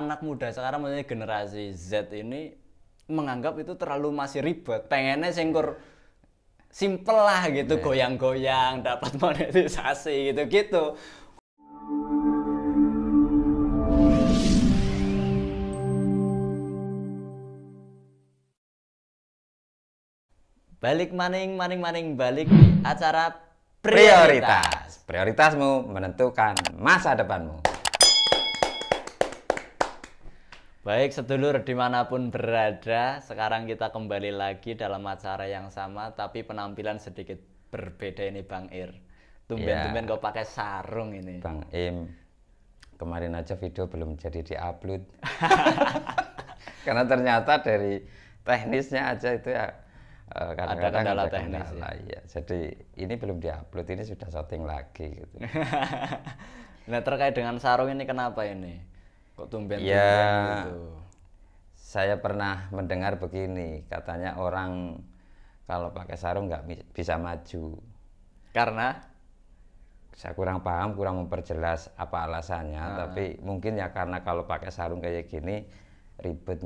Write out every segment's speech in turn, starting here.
anak muda sekarang, maksudnya generasi Z ini menganggap itu terlalu masih ribet. Pengennya singkur simple lah gitu, goyang-goyang, dapat monetisasi gitu-gitu. Balik maning balik di acara Prioritas. Prioritasmu menentukan masa depanmu. Baik sedulur dimanapun berada, sekarang kita kembali lagi dalam acara yang sama, tapi penampilan sedikit berbeda ini Bang Ir. Tumben-tumben kau pakai sarung ini. Bang Im, kemarin aja video belum jadi diupload. Karena ternyata dari teknisnya aja itu ya kadang-kadang kendala ada teknis kendala, ya. Jadi ini belum diupload, ini sudah syuting lagi gitu. Nah terkait dengan sarung ini kenapa ini? Kok tumben-tumben Ya, gitu? saya pernah mendengar begini, katanya orang kalau pakai sarung nggak bisa maju. Karena Saya kurang paham, kurang memperjelas apa alasannya, tapi mungkin ya karena kalau pakai sarung kayak gini ribet,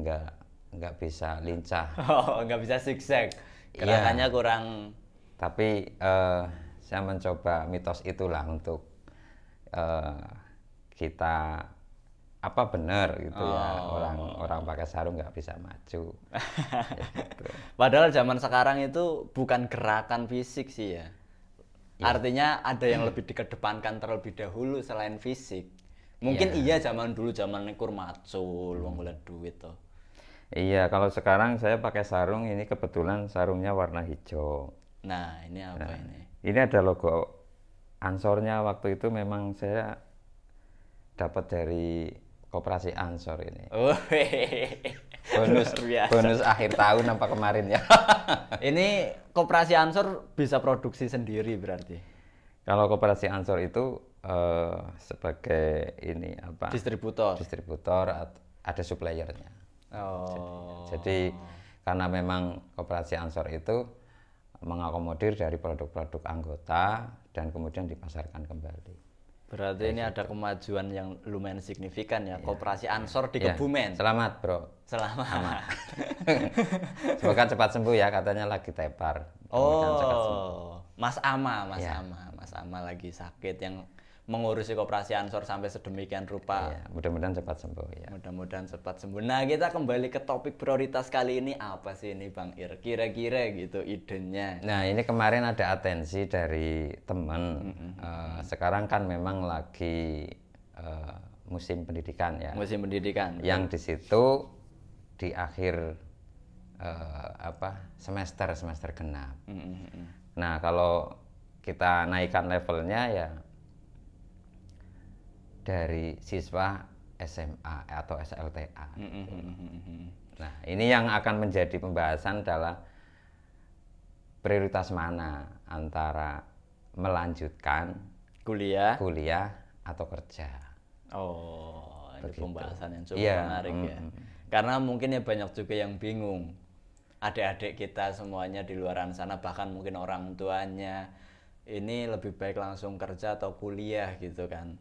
nggak bisa lincah. nggak bisa zigzag, gerakannya kurang. Tapi saya mencoba mitos itulah untuk kita apa benar gitu ya, orang pakai sarung nggak bisa maju. Ya gitu. Padahal zaman sekarang itu bukan gerakan fisik sih ya. Artinya ada yang lebih dikedepankan terlebih dahulu selain fisik. Mungkin iya zaman dulu, zaman nekur macul, wong golek duit toh. Iya, kalau sekarang saya pakai sarung ini kebetulan sarungnya warna hijau. Nah, ini apa ini? Ini ada logo Ansornya, waktu itu memang saya dapat dari Koperasi Ansor ini. Oh, Bonus luar biasa. bonus akhir tahun apa kemarin ya. Ini Koperasi Ansor bisa produksi sendiri berarti. Kalau Koperasi Ansor itu sebagai ini apa? Distributor. Ada suppliernya. Oh. Jadi karena memang Koperasi Ansor itu mengakomodir dari produk-produk anggota dan kemudian dipasarkan kembali. Berarti ini ada kemajuan yang lumayan signifikan ya. Koperasi Ansor di Kebumen. Selamat, Bro. Selamat. Semoga cepat sembuh ya, katanya lagi tepar. Mudah-mudahan cepat sembuh. Mas Ama lagi sakit yang mengurusi Koperasi Ansor sampai sedemikian rupa. Ya, mudah-mudahan cepat sembuh ya. Mudah-mudahan cepat sembuh. Nah, kita kembali ke topik prioritas kali ini, apa sih ini Bang Ir? Kira-kira gitu idenya. Nah, ini kemarin ada atensi dari teman. Sekarang kan memang lagi musim pendidikan ya. Musim pendidikan. Yang di situ di akhir semester genap. Nah, kalau kita naikkan levelnya ya dari siswa SMA atau SLTA. Nah, ini yang akan menjadi pembahasan adalah prioritas mana antara melanjutkan kuliah atau kerja. Oh, ini Begitu. pembahasan yang cukup Iya, menarik ya. Karena mungkin ya banyak juga yang bingung. Adik-adik kita semuanya di luaran sana, bahkan mungkin orang tuanya, ini lebih baik langsung kerja atau kuliah gitu kan.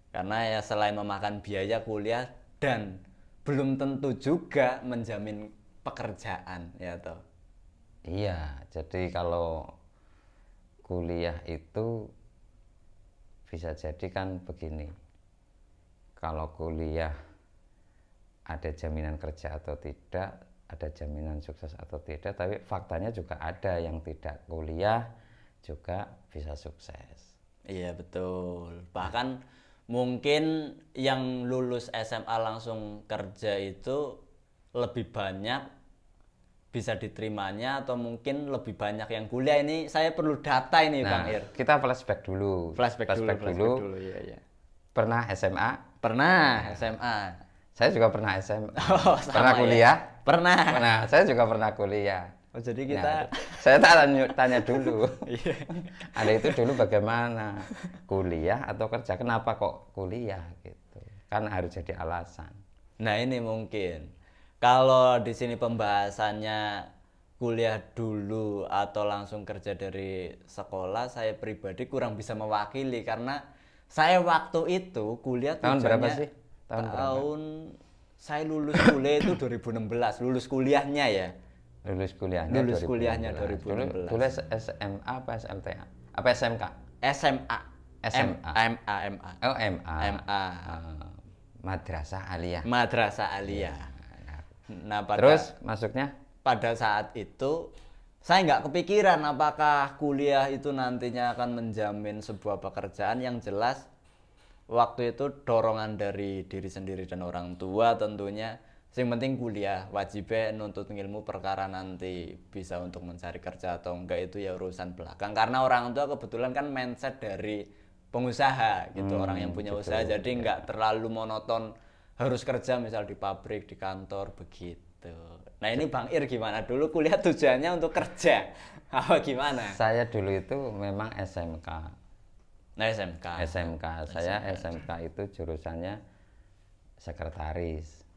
Karena ya selain memakan biaya kuliah dan belum tentu juga menjamin pekerjaan ya toh. Iya, jadi kalau kuliah itu bisa jadi kan begini. Kalau kuliah ada jaminan kerja atau tidak, ada jaminan sukses atau tidak, tapi faktanya juga ada yang tidak kuliah juga bisa sukses. Iya betul. Bahkan mungkin yang lulus SMA langsung kerja itu lebih banyak bisa diterimanya, atau mungkin lebih banyak yang kuliah. Ini saya perlu data ini Bang Ir. Kita flashback dulu. Flashback dulu. Iya. Pernah SMA? Pernah SMA. Saya juga pernah SMA. Sama Pernah kuliah? ya? Pernah. Nah, saya juga pernah kuliah. Oh, jadi kita Saya tanya dulu. Anda itu dulu bagaimana? Kuliah atau kerja? Kenapa kok kuliah gitu? Kan harus jadi alasan. Nah, ini mungkin kalau di sini pembahasannya kuliah dulu atau langsung kerja dari sekolah, saya pribadi kurang bisa mewakili karena saya waktu itu kuliah Tahun berapa tujuannya sih? Tahun berapa? tahun saya lulus kuliah itu 2016, lulus kuliahnya ya. Lulus kuliahnya Lulus 2016. kuliahnya 2016. Dulu SMA apa SLTA? Apa SMK? SMA. SMA. MA. Oh, MA. MA. Madrasah Aliyah. Madrasah Aliyah. Nah, Terus masuknya? pada saat itu saya nggak kepikiran apakah kuliah itu nantinya akan menjamin sebuah pekerjaan. Yang jelas waktu itu dorongan dari diri sendiri dan orang tua tentunya yang penting kuliah, wajibnya nuntut ilmu perkara nanti bisa untuk mencari kerja atau enggak itu ya urusan belakang, karena orang tua kebetulan kan mindset dari pengusaha gitu, orang yang punya usaha, jadi nggak terlalu monoton harus kerja misal di pabrik, di kantor begitu. Nah ini Bang Ir gimana, dulu kuliah tujuannya untuk kerja apa gimana? Saya dulu itu memang SMK. Nah SMK. Saya SMK itu jurusannya sekretaris.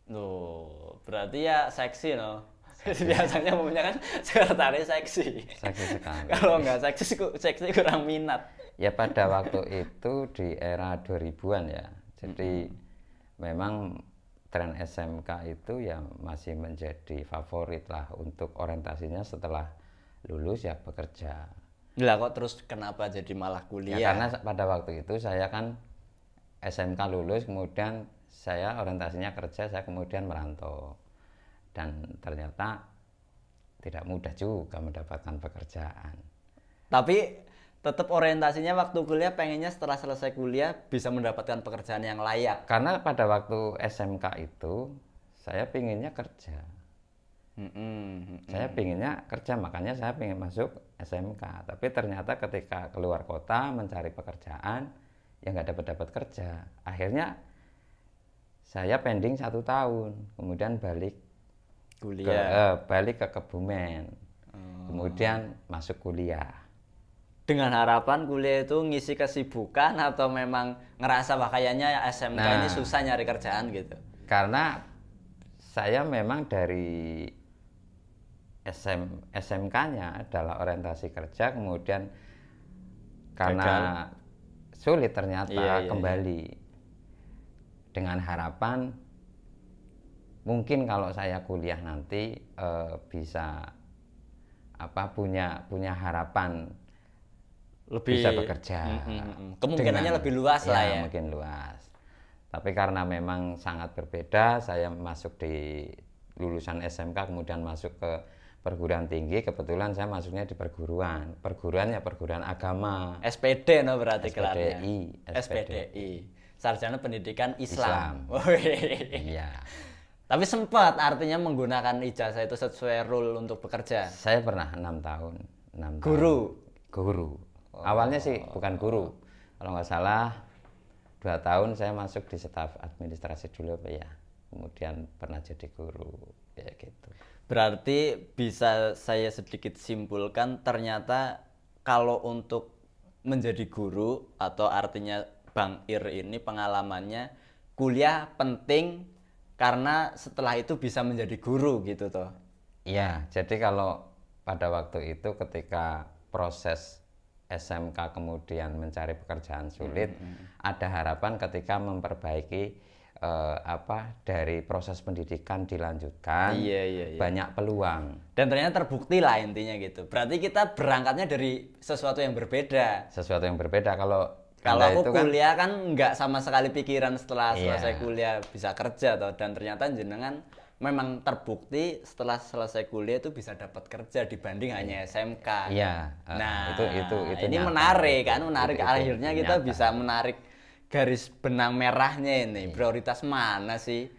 Loh, berarti ya seksi no. Biasanya umumnya kan sekretaris seksi. Seksi sekali. Kalau nggak seksi kurang minat. Ya pada waktu itu di era 2000-an ya. Jadi memang tren SMK itu ya masih menjadi favorit lah untuk orientasinya setelah lulus ya bekerja. Lah kok terus kenapa jadi malah kuliah? Ya karena pada waktu itu saya kan SMK lulus, kemudian saya orientasinya kerja, saya kemudian merantau. Dan ternyata tidak mudah juga mendapatkan pekerjaan. Tapi tetap orientasinya waktu kuliah pengennya setelah selesai kuliah bisa mendapatkan pekerjaan yang layak. Karena pada waktu SMK itu saya pinginnya kerja. Saya pinginnya kerja, makanya saya pingin masuk SMK. Tapi ternyata ketika keluar kota mencari pekerjaan, ya nggak dapat kerja. Akhirnya saya pending 1 tahun, kemudian balik ke Kebumen, kemudian masuk kuliah. Dengan harapan kuliah itu ngisi kesibukan atau memang ngerasa wah kayaknya SMK ini susah nyari kerjaan gitu? Karena saya memang dari SMK-nya adalah orientasi kerja, kemudian karena sulit ternyata kembali dengan harapan mungkin kalau saya kuliah nanti bisa punya harapan lebih bisa bekerja. Kemungkinannya lebih luas lah ya. Mungkin luas. Tapi karena memang sangat berbeda, saya masuk di lulusan SMK kemudian masuk ke perguruan tinggi, kebetulan saya masuknya di perguruan agama. SPD no berarti gelarnya. SPDI. Sarjana Pendidikan Islam. Iya. Tapi sempat artinya menggunakan ijazah itu sesuai rule untuk bekerja. Saya pernah 6 tahun. Guru. Awalnya sih bukan guru. Kalau nggak salah 2 tahun saya masuk di staf administrasi dulu ya. Kemudian pernah jadi guru ya gitu. Berarti bisa saya sedikit simpulkan ternyata kalau untuk menjadi guru atau artinya Bang Ir ini pengalamannya kuliah penting karena setelah itu bisa menjadi guru gitu toh. Iya, jadi kalau pada waktu itu ketika proses SMK kemudian mencari pekerjaan sulit, ada harapan ketika memperbaiki dari proses pendidikan dilanjutkan, banyak peluang. Dan ternyata terbukti lah intinya gitu. Berarti kita berangkatnya dari sesuatu yang berbeda. Kalau aku kuliah kan nggak sama sekali pikiran setelah selesai kuliah bisa kerja toh, dan ternyata jenengan memang terbukti setelah selesai kuliah itu bisa dapat kerja dibanding hanya SMK. Iya. Nah, itu ini menarik kan, akhirnya kita bisa menarik garis benang merahnya ini. Prioritas mana sih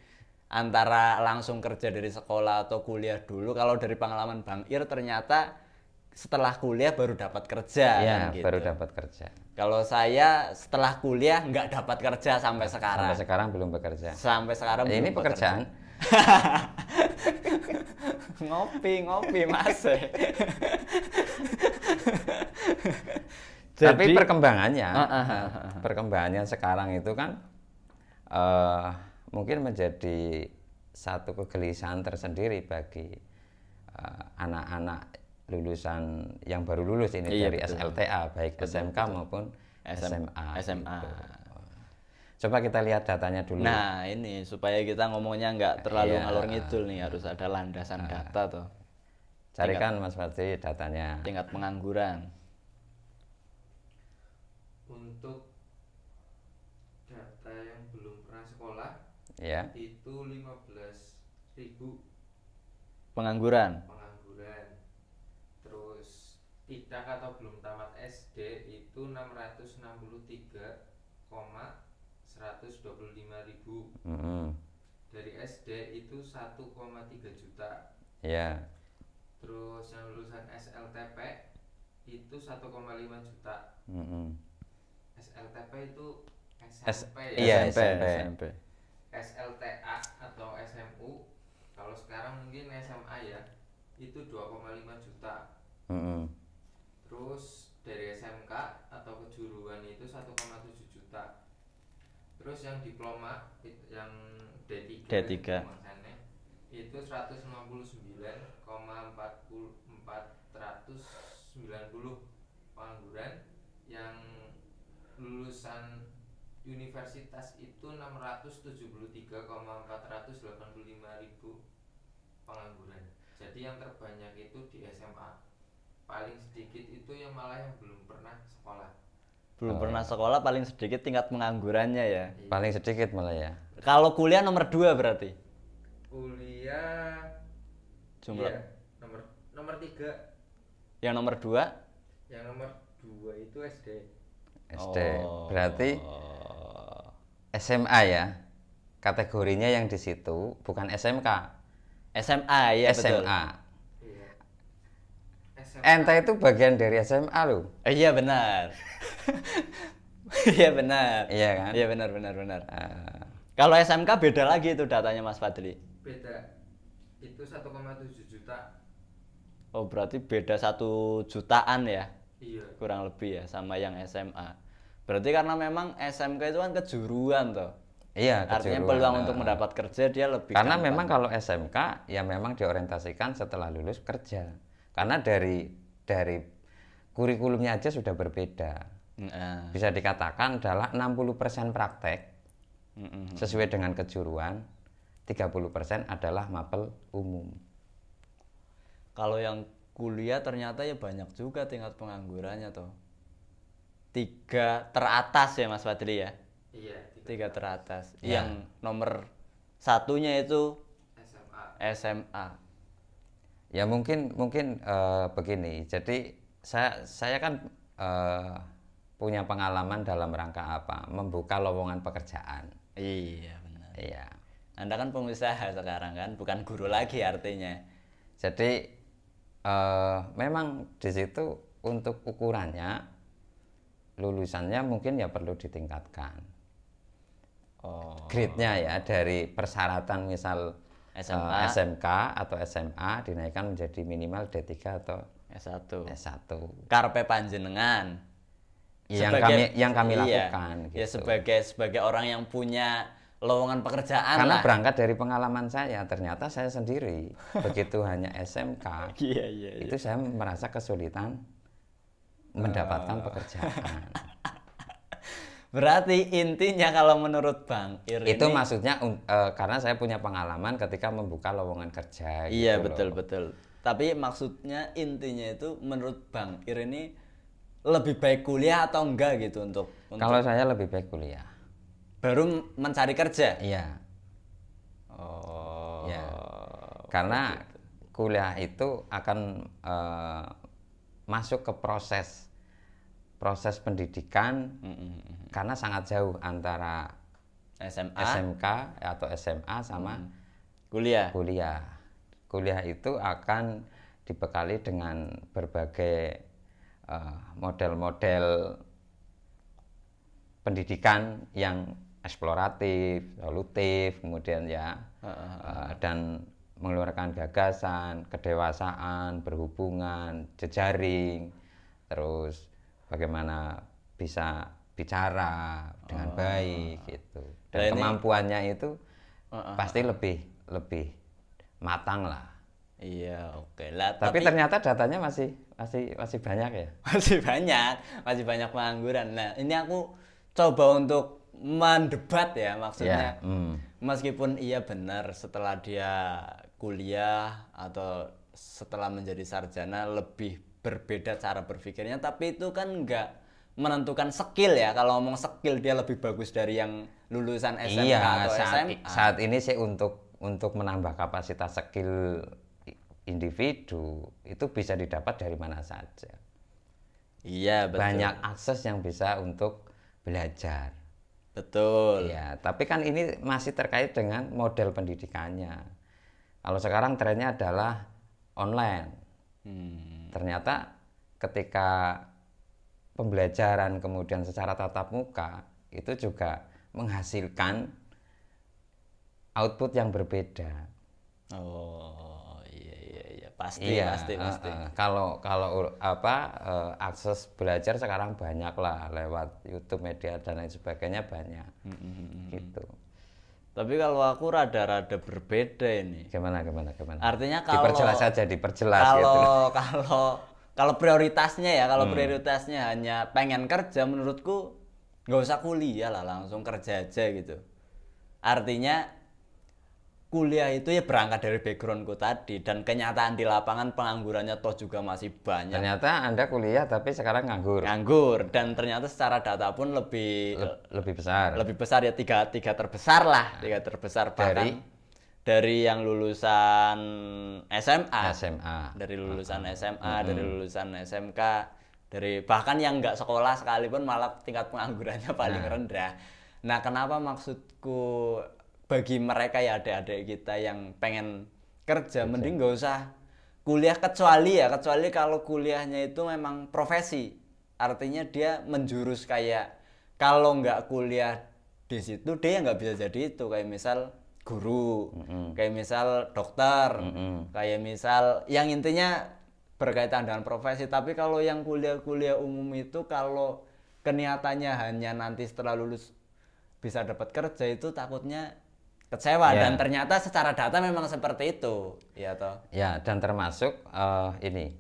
antara langsung kerja dari sekolah atau kuliah dulu? Kalau dari pengalaman Bang Ir ternyata setelah kuliah baru dapat kerja kan gitu. Baru dapat kerja. Kalau saya setelah kuliah nggak dapat kerja sampai sekarang. Sampai sekarang belum bekerja. Sampai sekarang belum ini pekerjaan. ngopi Mas. Tapi perkembangannya sekarang itu kan mungkin menjadi satu kegelisahan tersendiri bagi anak-anak lulusan yang baru lulus ini dari SLTA, baik SMK maupun SMA. SMA. Coba kita lihat datanya dulu. Nah, ini supaya kita ngomongnya nggak terlalu Iya. ngalor ngidul nih, harus ada landasan data tuh. Carikan Mas Fadli datanya. Tingkat pengangguran. Untuk data yang belum pernah sekolah Ya. itu 15.000 Pengangguran. pengangguran. Terus tidak atau belum tamat SD itu 663,125.000. Dari SD itu 1,3 juta. Ya. Terus yang lulusan SLTP itu 1,5 juta. SLTP itu SMP ya. Iya, SMP. SMP. SLTA atau SMU kalau sekarang mungkin SMA ya itu 2,5 juta. Terus dari SMK atau kejuruan itu 1,7 juta. Terus yang diploma yang D3, D3. itu 159,490 pengangguran. Yang lulusan universitas itu 673,485.000 pengangguran. Jadi yang terbanyak itu di SMA. Paling sedikit itu yang malah yang belum pernah sekolah. Belum pernah sekolah, paling sedikit tingkat penganggurannya ya. Paling sedikit malah ya. Kalau kuliah nomor 2 berarti. Kuliah Jumlah. iya, nomor 3. Yang nomor 2 Yang nomor 2 itu SD. SD. Berarti SMA ya. Kategorinya yang di situ bukan SMK. SMA ya betul. SMA. Iya. SMA. Ente itu bagian dari SMA loh. Iya benar. Iya benar. Iya kan? Iya benar. Kalau SMK beda lagi itu datanya Mas Fadli. Beda. Itu 1,7 juta. Oh berarti beda 1 jutaan ya, Iya. kurang lebih ya sama yang SMA. Berarti karena memang SMK itu kan kejuruan toh. Iya, Artinya kejuruan. peluang untuk mendapat kerja dia lebih Karena gampang. memang kalau SMK ya memang diorientasikan setelah lulus kerja. Karena dari kurikulumnya aja sudah berbeda. Nah, Bisa dikatakan adalah 60% praktek sesuai dengan kejuruan, 30% adalah mapel umum. kalau yang kuliah ternyata ya banyak juga tingkat penganggurannya toh. 3 teratas ya Mas Fadli ya. Iya. 3 teratas. Ya. Yang nomor satunya itu SMA. SMA. Ya mungkin begini. Jadi saya kan punya pengalaman dalam rangka apa? Membuka lowongan pekerjaan. Iya benar. Iya. Anda kan pengusaha sekarang kan, bukan guru lagi artinya. Jadi memang di situ untuk ukurannya lulusannya mungkin ya perlu ditingkatkan. Grade-nya ya dari persyaratan misal SMA. SMK atau SMA dinaikkan menjadi minimal D3 atau S1. S1. Karpe panjenengan. Yang kami iya, lakukan ya gitu. sebagai orang yang punya lowongan pekerjaan Karena lah. berangkat dari pengalaman saya, ternyata saya sendiri begitu hanya SMK, Iya. itu saya merasa kesulitan mendapatkan pekerjaan. Berarti intinya kalau menurut Bang Ir Itu ini, maksudnya karena saya punya pengalaman ketika membuka lowongan kerja. iya gitu loh. betul. Tapi maksudnya intinya itu menurut Bang Ir ini lebih baik kuliah atau enggak gitu untuk Kalau saya lebih baik kuliah. baru mencari kerja. Iya. Oh. Ya. Karena kuliah itu akan masuk ke proses pendidikan karena sangat jauh antara SMA, SMK atau SMA sama kuliah. Kuliah itu akan dibekali dengan berbagai model-model pendidikan yang eksploratif, solutif, kemudian ya dan mengeluarkan gagasan, kedewasaan, berhubungan, jejaring, terus bagaimana bisa bicara dengan baik gitu. Dan Nah, ini- kemampuannya itu pasti lebih matang lah. Iya, oke lah. Tapi ternyata datanya masih banyak ya. masih banyak pengangguran. Nah, ini aku coba untuk mendebat ya maksudnya. Ya, Meskipun iya benar setelah dia kuliah atau setelah menjadi sarjana lebih berbeda cara berpikirnya, tapi itu kan nggak menentukan skill ya. Kalau ngomong skill dia lebih bagus dari yang lulusan SMK iya, atau SMA. saat ini sih untuk menambah kapasitas skill individu itu bisa didapat dari mana saja. Iya betul. Banyak akses yang bisa untuk belajar. Betul. Iya, tapi kan ini masih terkait dengan model pendidikannya. Kalau sekarang trennya adalah online. Ternyata ketika pembelajaran kemudian secara tatap muka itu juga menghasilkan output yang berbeda. Oh iya pasti Iya, pasti. kalau akses belajar sekarang banyak lah lewat YouTube, media dan lain sebagainya banyak. Gitu. Tapi kalau aku rada-rada berbeda ini. Gimana? Artinya kalau diperjelas kalau gitu. kalau prioritasnya ya, kalau prioritasnya hanya pengen kerja, menurutku nggak usah kuliah lah, langsung kerja aja gitu. Artinya kuliah itu ya berangkat dari backgroundku tadi, dan kenyataan di lapangan penganggurannya toh juga masih banyak. Ternyata Anda kuliah tapi sekarang nganggur. Dan ternyata secara data pun Lebih besar. Lebih besar ya, tiga terbesar lah, tiga terbesar bahkan dari yang lulusan SMA. Dari lulusan SMA, dari lulusan SMK, dari bahkan yang nggak sekolah sekalipun malah tingkat penganggurannya paling rendah. Nah, kenapa maksudku bagi mereka ya adik-adik kita yang pengen kerja, mending nggak usah kuliah, kecuali kalau kuliahnya itu memang profesi. Artinya dia menjurus, kayak kalau nggak kuliah di situ dia nggak bisa jadi itu, kayak misal guru, kayak misal dokter, kayak misal yang intinya berkaitan dengan profesi. Tapi kalau yang kuliah-kuliah umum itu, kalau keniatannya hanya nanti setelah lulus bisa dapat kerja, itu takutnya kecewa. Dan ternyata secara data memang seperti itu, ya toh. Ya, dan termasuk ini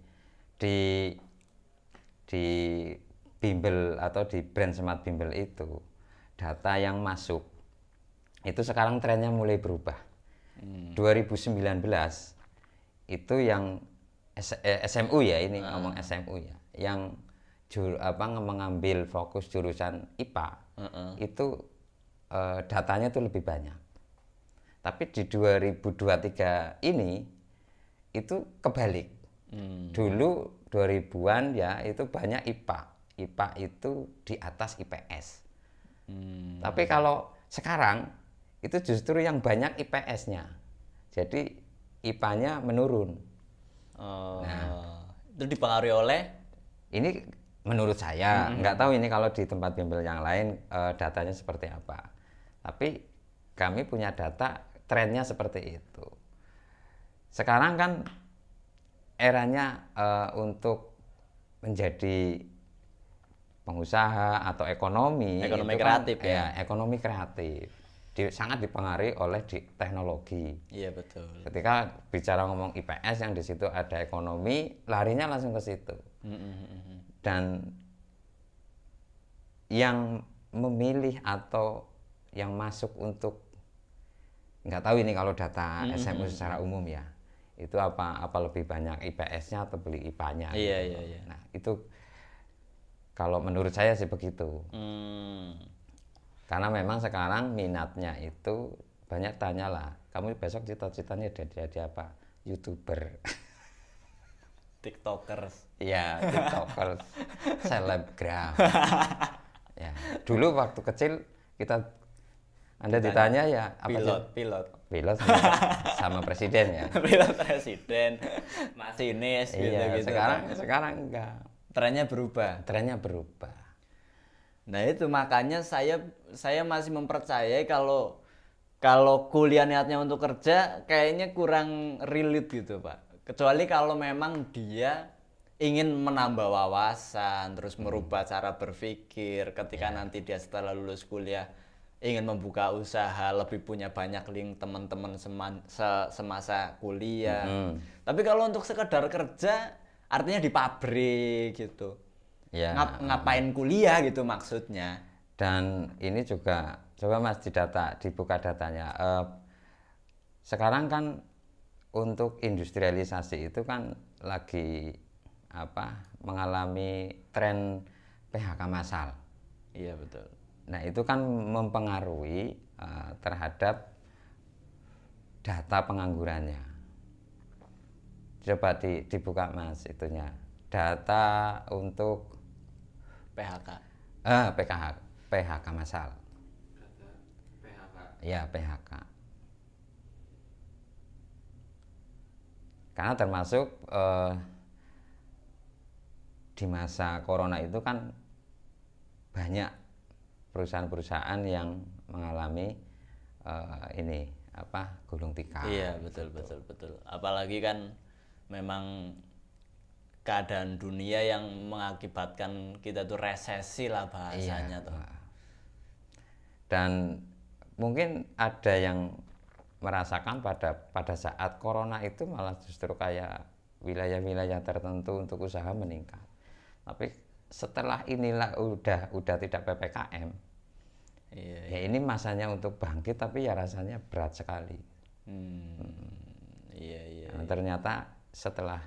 di bimbel atau di brand Smart Bimbel itu data yang masuk itu sekarang trennya mulai berubah. 2019 itu yang SMU ya, ini ngomong SMU ya, yang mengambil fokus jurusan IPA itu datanya itu lebih banyak. Tapi di 2023 ini itu kebalik. Dulu 2000-an ya itu banyak IPA. IPA itu di atas IPS. Tapi kalau sekarang itu justru yang banyak IPS-nya. Jadi IPA-nya menurun. Itu dipengaruhi oleh? Ini menurut saya, nggak tahu ini kalau di tempat bimbel yang lain datanya seperti apa. Tapi kami punya data trennya seperti itu. Sekarang kan eranya untuk menjadi pengusaha atau ekonomi kreatif kan, ya ekonomi kreatif sangat dipengaruhi oleh teknologi. Iya betul. Ketika bicara ngomong IPS yang di situ ada ekonomi, larinya langsung ke situ. Dan yang memilih atau yang masuk untuk, nggak tahu ini kalau data SMU secara umum ya, itu apa lebih banyak IPS-nya atau beli IPA-nya? Iya. Nah itu kalau menurut saya sih begitu. Karena memang sekarang minatnya itu banyak tanyalah, kamu besok cita-citanya jadi apa? YouTuber, TikTokers. ya TikTokers, selebgram. Ya dulu waktu kecil Anda ditanya ya apa pilot sama presiden ya. Pilot, presiden, masinis gitu. Sekarang enggak. Trennya berubah. Nah itu makanya saya masih mempercayai kalau kuliah niatnya untuk kerja kayaknya kurang relate gitu Pak. Kecuali kalau memang dia ingin menambah wawasan, terus merubah cara berpikir ketika nanti dia setelah lulus kuliah ingin membuka usaha, lebih punya banyak link teman-teman semasa kuliah. Tapi kalau untuk sekedar kerja, artinya di pabrik gitu. Ngapain kuliah gitu maksudnya. Dan ini juga coba Mas dibuka datanya. Sekarang kan untuk industrialisasi itu kan lagi mengalami tren PHK massal. Iya betul. Nah itu kan mempengaruhi terhadap data penganggurannya. Coba dibuka Mas itunya. Data untuk PHK. PHK massal. Data PHK. Ya PHK. Karena termasuk di masa corona itu kan banyak perusahaan-perusahaan yang mengalami gulung tikar. Iya betul. Apalagi kan memang keadaan dunia yang mengakibatkan kita tuh resesi lah bahasanya tuh. Dan mungkin ada yang merasakan pada saat corona itu malah justru kayak wilayah-wilayah tertentu untuk usaha meningkat. Tapi setelah inilah udah tidak PPKM. Ya ini masanya untuk bangkit tapi ya rasanya berat sekali. Nah, ternyata setelah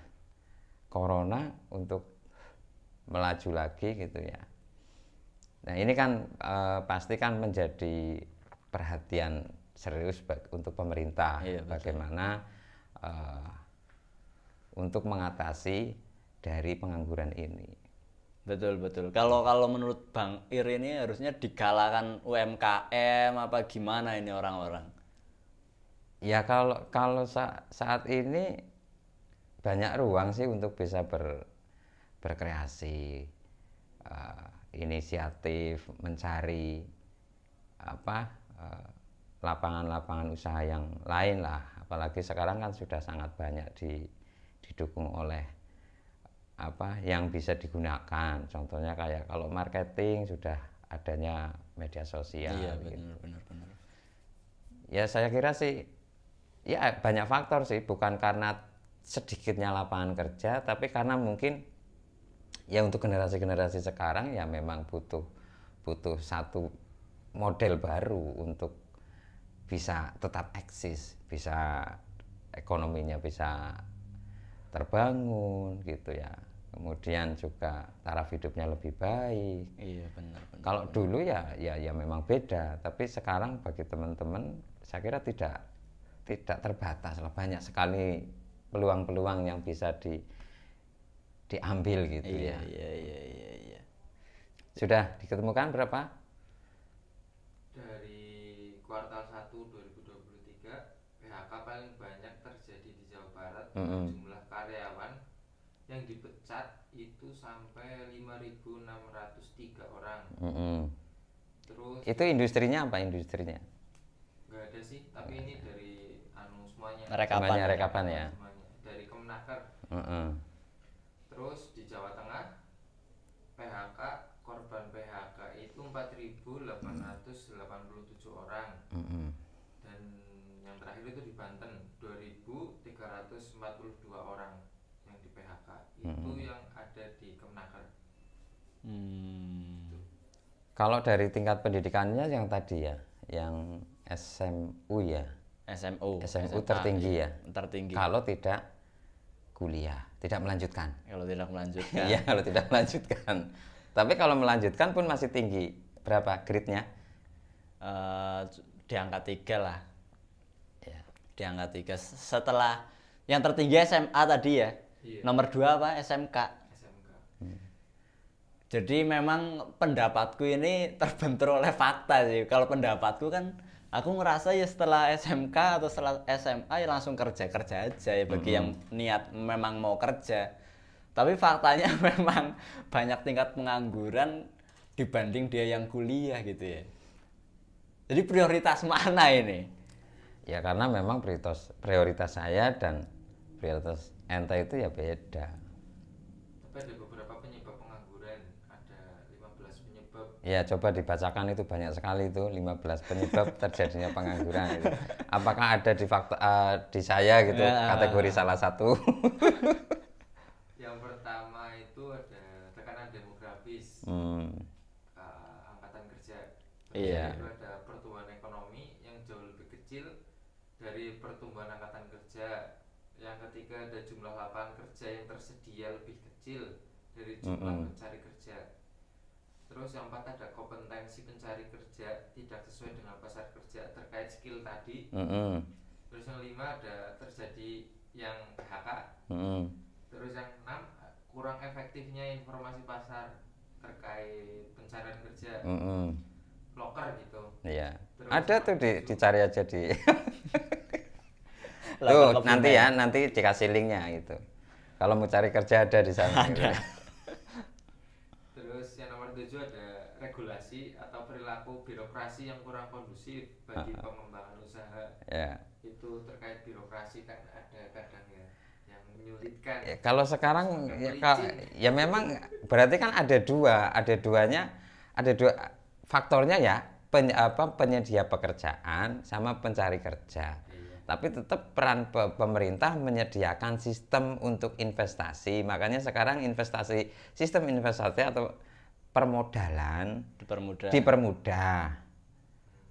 corona untuk melaju lagi gitu ya. Nah ini kan pasti kan menjadi perhatian serius untuk pemerintah. Bagaimana untuk mengatasi dari pengangguran ini. Betul. Kalau menurut Bang Ir ini harusnya digalakan UMKM apa gimana ini orang-orang? Ya kalau saat ini banyak ruang sih untuk bisa berkreasi, inisiatif, mencari lapangan-lapangan usaha yang lain lah. Apalagi sekarang kan sudah sangat banyak didukung oleh yang bisa digunakan. Contohnya kayak kalau marketing sudah adanya media sosial. Iya gitu. benar. Ya saya kira sih ya banyak faktor sih, bukan karena sedikitnya lapangan kerja, tapi karena mungkin ya untuk generasi-generasi sekarang ya memang butuh satu model baru untuk bisa tetap eksis, bisa ekonominya bisa terbangun gitu ya. Kemudian juga taraf hidupnya lebih baik. Iya benar. Kalau dulu ya memang beda, tapi sekarang bagi teman-teman saya kira tidak terbatas lah, banyak sekali peluang-peluang yang bisa diambil gitu. Iya. Sudah diketemukan berapa? Dari kuartal 1 2023 PHK paling banyak terjadi di Jawa Barat. Jumlah karyawan yang dipecat itu sampai 5.603 orang. Terus itu industrinya apa industrinya? Nggak ada sih, tapi ini dari semuanya. Rekapan ya. Semuanya. Dari Kemenaker. Terus di Jawa Tengah PHK, korban PHK itu 4.887 orang. Dan yang terakhir itu di Banten 2.342 orang yang di PHK. Itu yang ada di Kemenaker. Kalau dari tingkat pendidikannya yang tadi ya, yang SMU ya. SMU tertinggi ya. Tertinggi. Kalau tidak kuliah, tidak melanjutkan. Kalau tidak melanjutkan. Iya, kalau tidak melanjutkan. Tapi kalau melanjutkan pun masih tinggi. Berapa grade-nya? Di angka 3 lah. Ya. Di angka 3. Setelah yang tertinggi SMA tadi ya. Iya. Nomor 2 apa? SMK. Jadi memang pendapatku ini terbentur oleh fakta sih. Kalau pendapatku kan aku ngerasa ya setelah SMK atau setelah SMA ya langsung kerja aja ya bagi yang niat memang mau kerja. Tapi faktanya memang banyak tingkat pengangguran dibanding dia yang kuliah gitu ya. Jadi prioritas mana ini? Ya karena memang prioritas saya dan prioritas ente itu ya beda. Tapi ada beberapa penyebab pengangguran, ada 15 penyebab. Ya coba dibacakan, itu banyak sekali itu 15 penyebab terjadinya pengangguran itu. Apakah ada di saya gitu kategori salah satu? Yang pertama itu ada tekanan demografis, angkatan kerja. Iya. Itu ada pertumbuhan ekonomi yang jauh lebih kecil dari pertumbuhan angkatan kerja. Yang ketiga ada jumlah lapangan kerja yang tersedia lebih kecil dari jumlah pencari kerja. Terus yang keempat ada kompetensi pencari kerja tidak sesuai dengan pasar kerja terkait skill tadi. Terus yang lima ada terjadi yang PHK. Terus yang enam kurang efektifnya informasi pasar terkait pencarian kerja. Loker gitu. Iya. Terus Ada tuh dicari aja di. Lapor Tuh ke nanti Brunei. ya, nanti dikasih linknya itu. Kalau mau cari kerja ada di sana. Gitu. Terus yang nomor 7 ada regulasi atau perilaku birokrasi yang kurang kondusif bagi pengembangan usaha. Ya. Itu terkait birokrasi kan ada kadang ya yang menyulitkan. Ya, kalau sekarang Agak ya, pelicin. ya memang berarti kan ada dua faktornya ya, penyedia pekerjaan sama pencari kerja. Iya. Tapi tetap peran pemerintah menyediakan sistem untuk investasi. Makanya sekarang sistem investasi atau permodalan Dipermudah. dipermudah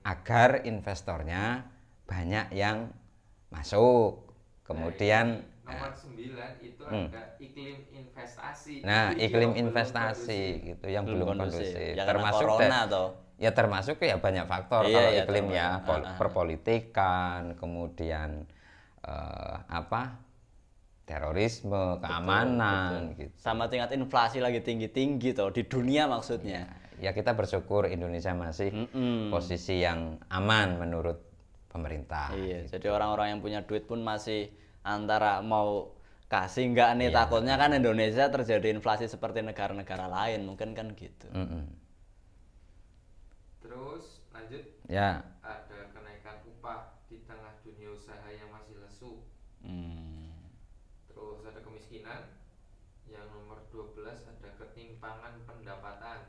agar investornya banyak yang masuk. Kemudian Nomor 9 itu ada iklim investasi. nah, Itu iklim yang belum investasi kondusif. gitu yang belum kondusif. Ya, karena Termasuk corona toh. ya termasuk ya banyak faktor Iya, kalau iya, iklim ya, termasuk. perpolitikan, kemudian terorisme, keamanan gitu. Sama tingkat inflasi lagi tinggi-tinggi toh di dunia maksudnya. Ya kita bersyukur Indonesia masih posisi yang aman menurut pemerintah. Iya, jadi orang-orang yang punya duit pun masih antara mau kasih nggak nih, takutnya kan Indonesia terjadi inflasi seperti negara-negara lain, mungkin kan gitu. Terus lanjut Ya, ada kenaikan upah di tengah dunia usaha yang masih lesu. Terus ada kemiskinan. Yang nomor 12 ada ketimpangan pendapatan.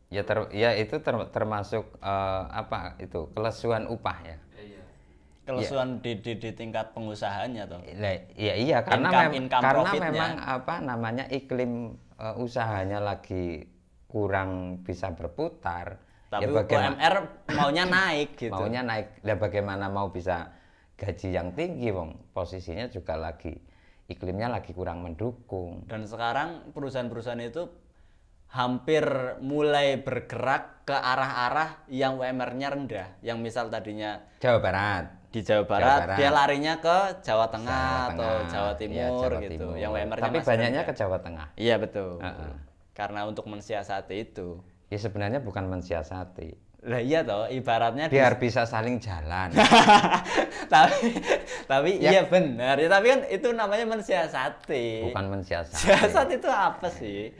ya itu termasuk apa itu kelesuan upah ya. Iya. Kelesuan di tingkat pengusahanya toh. Iya karena Income karena profitnya. memang apa namanya iklim usahanya lagi kurang bisa berputar. Tapi ya UMR maunya naik gitu. maunya naik. Ya bagaimana mau bisa gaji yang tinggi, Wong? Posisinya juga lagi iklimnya lagi kurang mendukung. Dan sekarang perusahaan-perusahaan itu hampir mulai bergerak ke arah-arah yang UMR-nya rendah. Yang misal tadinya Jawa Barat. di Jawa Barat, Barat. dia larinya ke Jawa Tengah atau Tengah. Jawa Iya, Timur Jawa gitu. Timur. Yang UMR-nya Tapi masih banyaknya rendah. ke Jawa Tengah. Iya betul. Karena untuk mensiasati itu. Ya sebenarnya bukan mensiasati. Lah iya toh, ibaratnya Biar bisa saling jalan. tapi iya benar. Ya, tapi kan itu namanya mensiasati. Bukan mensiasati. Siasat itu apa sih?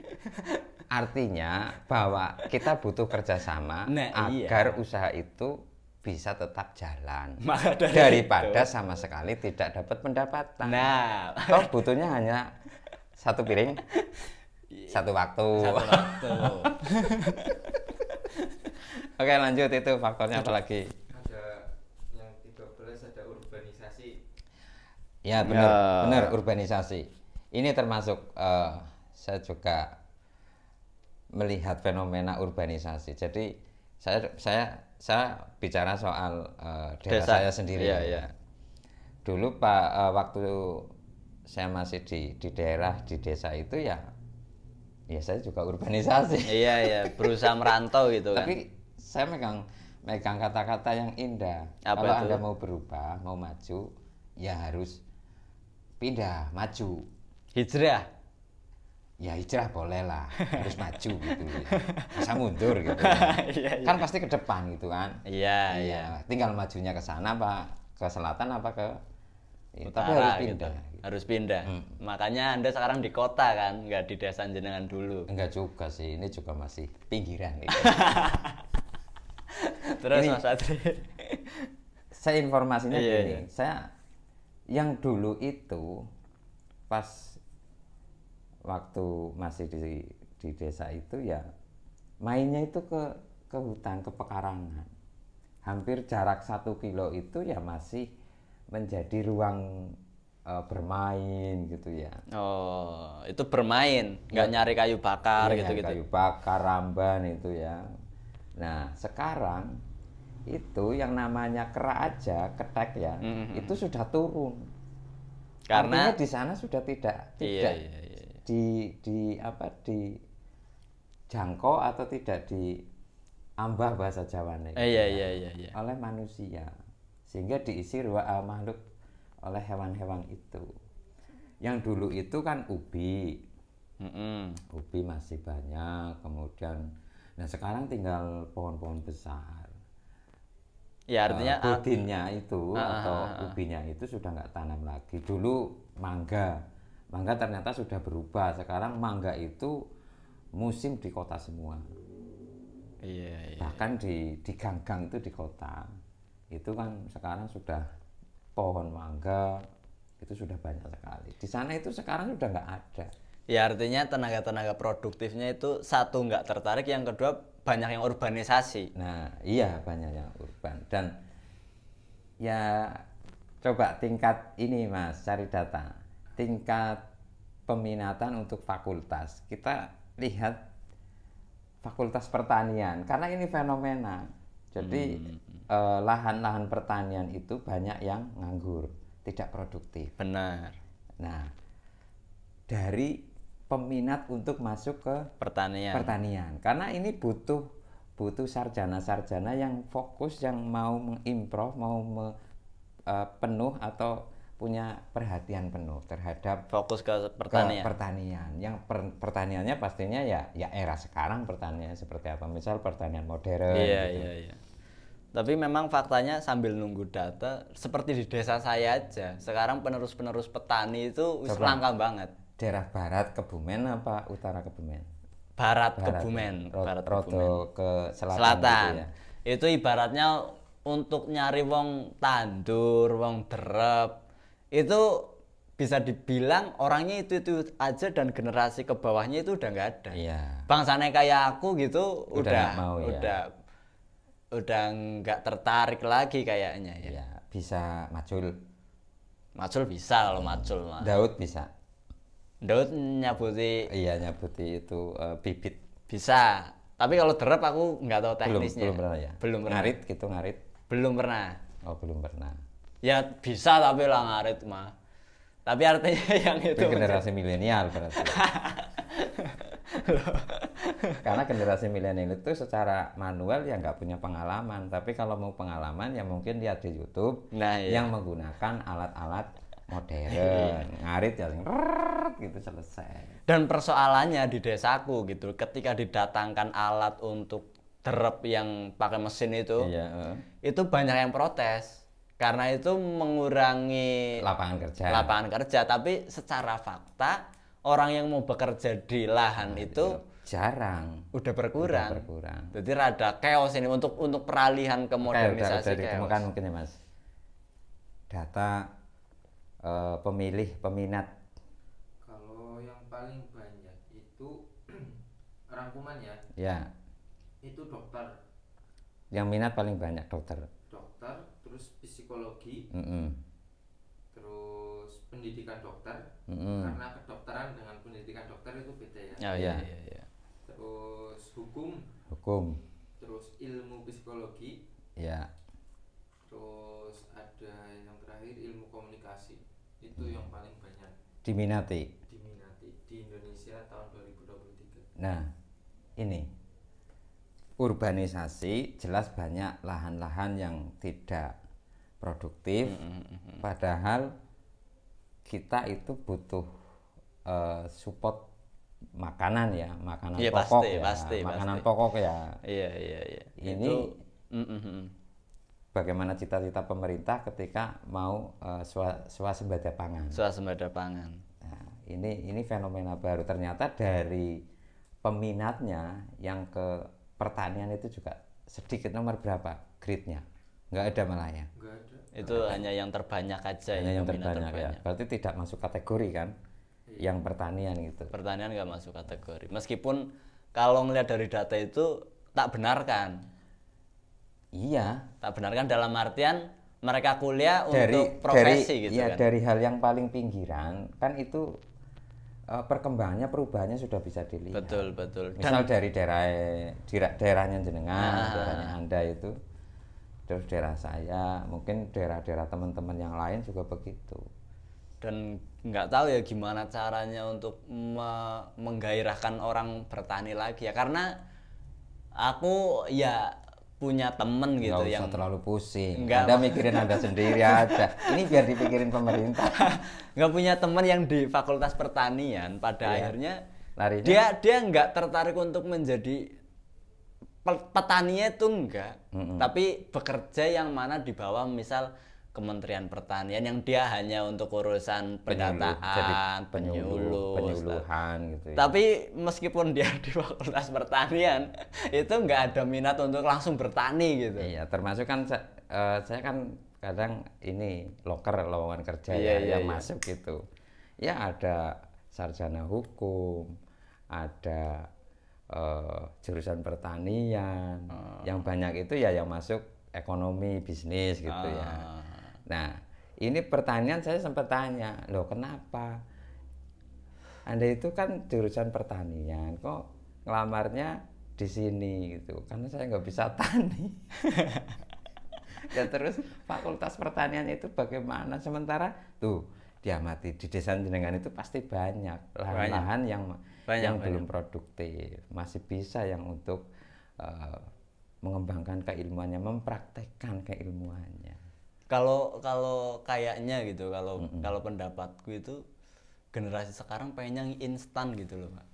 Artinya bahwa kita butuh kerjasama Nah, agar usaha itu bisa tetap jalan. Maka dari Daripada itu. sama sekali tidak dapat pendapatan. Nah, Toh butuhnya hanya satu piring, satu waktu. satu waktu. Oke lanjut itu faktornya apa lagi? Ada yang 13 ada urbanisasi. Ya benar, Ya. benar urbanisasi. Ini termasuk saya juga melihat fenomena urbanisasi. Jadi saya bicara soal daerah Desa. saya sendiri. Iya, ya. iya. Dulu Pak waktu saya masih di daerah di desa itu ya saya juga urbanisasi. Iya iya, berusaha merantau gitu kan. Tapi saya megang kata-kata yang indah. Apa Kalau itu? Anda mau berubah, mau maju, ya harus pindah, maju. Hijrah. Ya hijrah boleh lah, harus maju gitu. Masa mundur gitu. Iya, iya. Kan pasti ke depan gitu kan. Iya iya. Tinggal majunya ke sana apa ke selatan apa ke tapi Utara harus gitu. pindah. Harus pindah. Makanya Anda sekarang di kota kan, nggak di desa jenengan dulu. Enggak juga sih, ini juga masih pinggiran gitu. Terus Ini- Mas Adri. Saya informasinya Iya, gini, iya. saya yang dulu itu pas waktu masih di desa itu ya mainnya itu ke hutan, ke pekarangan. Hampir jarak 1 kilo itu ya masih menjadi ruang bermain gitu ya. Oh, itu bermain, nggak nyari kayu bakar Iya, gitu-gitu. kayu bakar, ramban itu ya. Nah, sekarang itu yang namanya kera aja, ketek ya, itu sudah turun. Karena artinya di sana sudah tidak iya. di apa dijangkau atau tidak diambah bahasa Jawanya gitu Iya. oleh manusia, sehingga diisi makhluk oleh hewan-hewan itu. Yang dulu itu kan ubi masih banyak, kemudian nah sekarang tinggal pohon-pohon besar. Ya artinya Budinnya itu atau ubinya itu sudah nggak tanam lagi. Dulu mangga ternyata sudah berubah. Sekarang mangga itu musim di kota semua. iya. Bahkan di gang-gang itu di kota itu kan sekarang sudah pohon mangga itu sudah banyak sekali. Di sana itu sekarang sudah nggak ada. Ya artinya tenaga produktifnya itu satu nggak tertarik, yang kedua banyak yang urbanisasi. Nah, iya banyak yang urban. Dan ya coba tingkat ini Mas, cari data. Tingkat peminatan untuk fakultas. Kita lihat fakultas pertanian, karena ini fenomena. Jadi lahan-lahan pertanian itu banyak yang nganggur, tidak produktif. Benar. Nah, dari peminat untuk masuk ke pertanian. Karena ini butuh sarjana-sarjana yang fokus, yang mau mengimprove, mau penuh atau punya perhatian penuh terhadap fokus ke pertanian. pertanian. Yang pertaniannya pastinya ya era sekarang pertanian seperti apa? Misal pertanian modern. Iya. Tapi memang faktanya sambil nunggu data, seperti di desa saya aja, sekarang penerus petani itu langka banget. Daerah barat Kebumen apa utara Kebumen? Barat Kebumen. Ke selatan. Gitu ya. Itu ibaratnya untuk nyari wong tandur, wong derep, itu bisa dibilang orangnya itu aja, dan generasi ke bawahnya itu udah nggak ada. Iya. Bangsane kayak aku gitu udah nggak tertarik lagi kayaknya ya. Iya, bisa macul bisa kalau macul mah. Daud bisa. Daud nyabuti itu bibit bisa, tapi kalau derep aku nggak tahu teknisnya. Belum pernah ya. Belum pernah. Ngarit Belum pernah. Oh, belum pernah. Ya bisa tapi lah ngarit mah. Tapi artinya yang itu generasi milenial berarti. Karena generasi milenial itu secara manual ya nggak punya pengalaman, tapi kalau mau pengalaman ya mungkin lihat di YouTube yang menggunakan alat-alat modern. Ngarit ya gitu selesai. Dan persoalannya di desaku gitu, ketika didatangkan alat untuk derep yang pakai mesin itu, itu banyak yang protes karena itu mengurangi lapangan kerja. Tapi secara fakta orang yang mau bekerja di lahan itu jarang, udah berkurang. Jadi rada chaos ini untuk peralihan ke modernisasi. Ditemukan mungkin ya Mas data peminat. Kalau yang paling banyak itu rangkuman ya itu dokter. Yang minat paling banyak dokter, terus psikologi, terus pendidikan dokter, karena kedokteran dengan pendidikan dokter itu beda ya. Iya. Terus hukum, terus ilmu psikologi, terus ada yang terakhir ilmu komunikasi. Itu yang paling banyak diminati di Indonesia tahun 2023. Nah, ini urbanisasi jelas banyak lahan-lahan yang tidak produktif, padahal kita itu butuh support makanan pokok pokok ya. Iya. Ini bagaimana cita-cita pemerintah ketika mau swasembada pangan. Nah, ini fenomena baru, ternyata dari peminatnya yang ke pertanian itu juga sedikit. Nomor berapa grade-nya? Nggak ada malah ya. Itu hanya yang terbanyak aja. Yang terbanyak ya. Berarti tidak masuk kategori kan? Yang pertanian gitu. Pertanian nggak masuk kategori. Meskipun kalau melihat dari data itu tak benarkan. Iya. Tak benarkan dalam artian mereka kuliah untuk profesi gitu kan. Kan. Dari hal yang paling pinggiran kan itu perkembangannya, perubahannya sudah bisa dilihat. Betul. Misal dari daerahnya jenengan, daerahnya Anda itu, terus daerah saya, mungkin daerah-daerah teman-teman yang lain juga begitu. Dan nggak tahu ya gimana caranya untuk menggairahkan orang bertani lagi ya, karena aku ya punya temen gitu Nggak yang usah terlalu pusing. Nggak, Anda mikirin Anda sendiri aja. Ini biar dipikirin pemerintah. nggak punya temen yang di Fakultas Pertanian pada Iya. akhirnya Larinya dia nggak tertarik untuk menjadi petaninya itu enggak, tapi bekerja yang mana di bawah misal Kementerian Pertanian yang dia hanya untuk urusan pendataan, penyuluhan gitu ya. Tapi meskipun dia di Fakultas Pertanian itu nggak ada minat untuk langsung bertani gitu. Iya, termasuk kan saya kan kadang ini lowongan kerja Iya, yang masuk gitu. Ya ada sarjana hukum, ada jurusan pertanian. Yang banyak itu ya yang masuk ekonomi, bisnis gitu ya. Nah, ini pertanyaan saya sempat tanya, loh kenapa? Anda itu kan jurusan pertanian, kok ngelamarnya di sini gitu? Karena saya nggak bisa tani. Ya terus Fakultas Pertanian itu bagaimana? Sementara tuh diamati di desa jenengan itu pasti banyak lahan-lahan yang belum produktif, masih bisa yang untuk mengembangkan keilmuannya, mempraktekkan keilmuannya. Kalau kayaknya gitu, kalau pendapatku itu generasi sekarang pengennya instan gitu loh, Pak.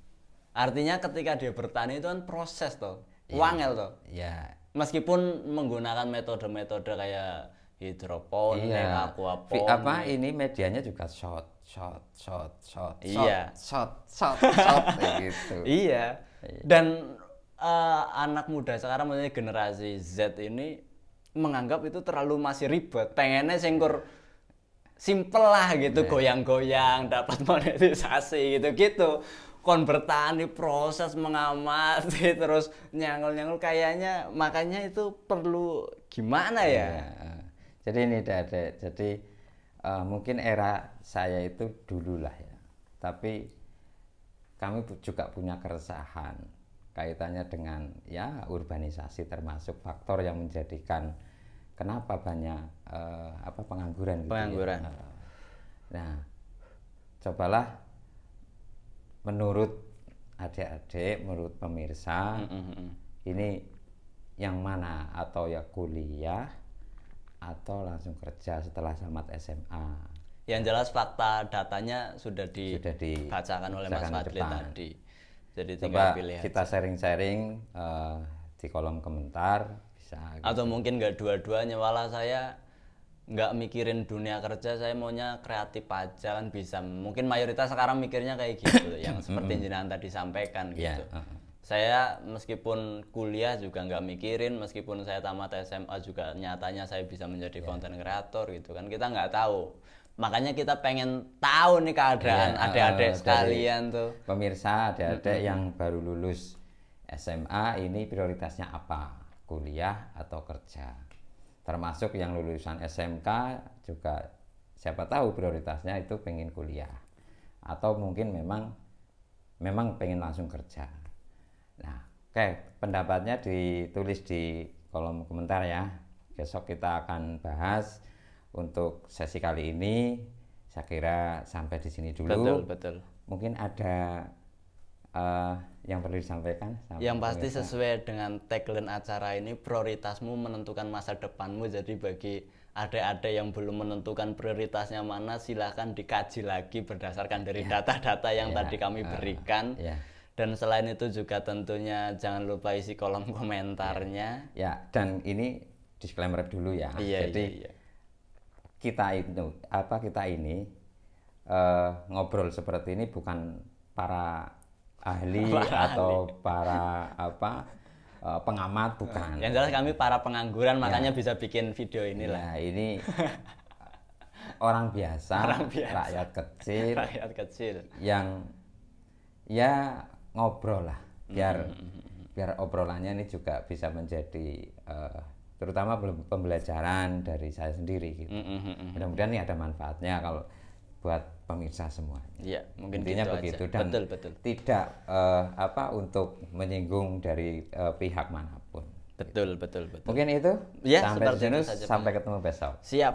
Artinya ketika dia bertani itu kan proses toh, wangel toh. Iya. Meskipun menggunakan metode-metode kayak hidroponik, aquaponik. Ini medianya juga shot Iya. kayak gitu. Iya. Dan anak muda sekarang, maksudnya generasi Z ini menganggap itu terlalu masih ribet, pengennya singkur simple lah gitu, goyang-goyang dapat monetisasi gitu-gitu. Kon bertani, proses mengamati terus nyangkul-nyangkul, kayaknya makanya itu perlu gimana ya? Jadi ini jadi mungkin era saya itu dulu lah ya, tapi kami juga punya keresahan kaitannya dengan ya urbanisasi, termasuk faktor yang menjadikan kenapa banyak pengangguran gitu. Pengangguran. Ya. Nah, cobalah menurut adik-adik, menurut pemirsa, ini yang mana, atau ya kuliah atau langsung kerja setelah tamat SMA. Yang jelas fakta datanya sudah dibacakan oleh Mas Fadli tadi. Jadi tinggal coba pilih kita sharing-sharing di kolom komentar bisa. Atau mungkin nggak dua-duanya, malah saya nggak mikirin dunia kerja, saya maunya kreatif aja kan bisa. Mungkin mayoritas sekarang mikirnya kayak gitu, yang seperti jenengan tadi sampaikan gitu. Saya meskipun kuliah juga nggak mikirin, meskipun saya tamat SMA juga nyatanya saya bisa menjadi konten kreator gitu kan, kita nggak tahu. Makanya kita pengen tahu nih keadaan adik-adik sekalian tuh. Pemirsa, adik-adik yang baru lulus SMA ini prioritasnya apa? Kuliah atau kerja? Termasuk yang lulusan SMK juga siapa tahu prioritasnya itu pengen kuliah. Atau mungkin memang pengen langsung kerja. Nah, oke, pendapatnya ditulis di kolom komentar ya. Besok kita akan bahas. Untuk sesi kali ini saya kira sampai di sini dulu. Betul. Mungkin ada yang perlu disampaikan? Yang pasti sesuai dengan tagline acara ini, prioritasmu menentukan masa depanmu. Jadi bagi adik-adik yang belum menentukan prioritasnya mana, silahkan dikaji lagi berdasarkan dari data-data yang tadi kami berikan. Dan selain itu juga tentunya jangan lupa isi kolom komentarnya. Ya, dan ini disclaimer dulu ya. Jadi kita ini ngobrol seperti ini bukan para ahli atau para pengamat, bukan. Yang jelas kami para pengangguran, makanya bisa bikin video inilah. Ya, ini orang biasa, rakyat kecil yang ya ngobrol lah, biar obrolannya ini juga bisa menjadi terutama pembelajaran dari saya sendiri gitu. Mudah-mudahan ini ada manfaatnya. Kalau buat pemirsa semuanya. Iya, mungkin Intinya gitu begitu aja. dan Betul. tidak untuk menyinggung dari pihak manapun. Betul. Mungkin itu Ya, sampai seperti sini, itu saja, sampai Pak. ketemu besok. Siap.